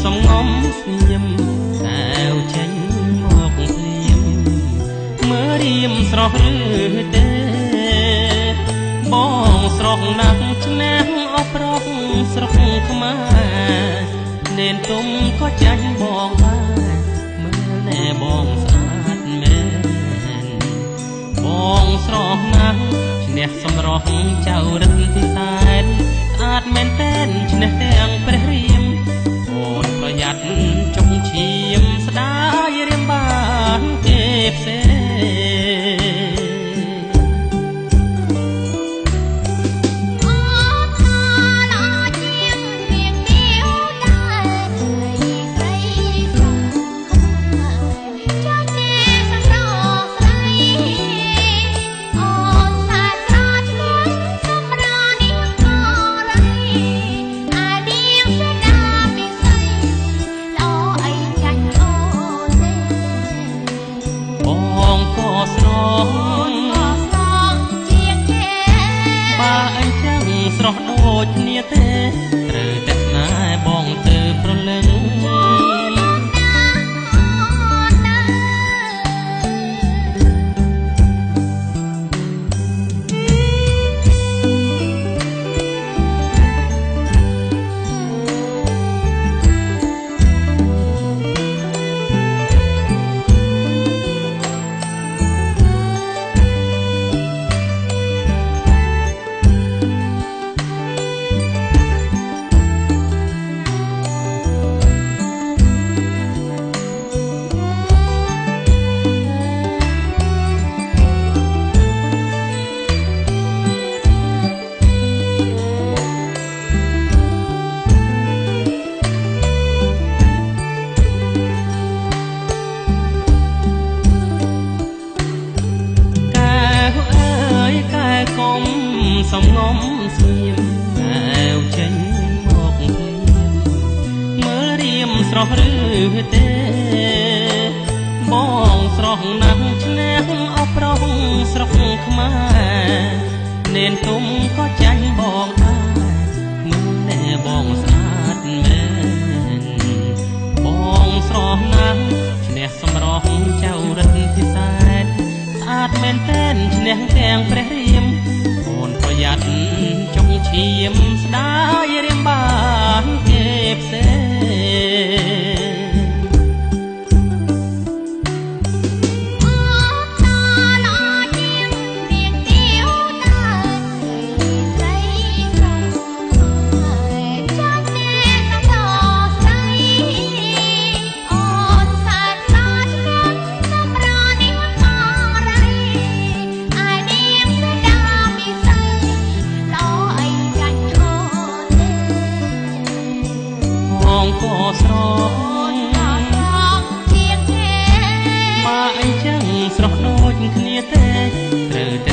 សំងំស្ងៀមតែវចេញមកភ្លាមមើលរៀមស្រស់ឬទេបងស្រស់ណាស់ឆ្នះអស់ប្រុសស្រុកខ្មែរនេនទុំក៏ចាញ់បងដែរមើលណែបងស្អាតមែនបងស្រស់ណាស់ឈ្នះសម្រស់ចៅរិទ្ធពិសែនស្អាតមែនតែនឈ្នះទាំងព្រះរាមអូនប្រយ័ត្នចុងឈាមស្ដាយរៀមបានគេផ្សេស្រស់ដូចគ្នាទេត្រូវតែណែបងទៅប្រលឹងសំងំស្ងៀមតែវចេញមកភ្លាមមើលរៀមស្រស់ឬទេបងស្រស់ណាស់ឆ្នះអស់ប្រុសស្រុកខ្មែរនេនទុំក៏ចាញ់បងដែរមើលណែបងស្អាតមែនបងស្រស់ណាស់ឈ្នះសម្រស់ចៅរិទ្ធពិសែនស្អាតមែនតែនឈ្នះទាំងព្រះរាមអូនប្រយ័ត្នចុងឈាមស្ដាយរៀមបានគេផ្សេក៏ស្រស់ជាងគេមកអីចឹងស្រស់ដូចគ្នាទេត្រូវតែ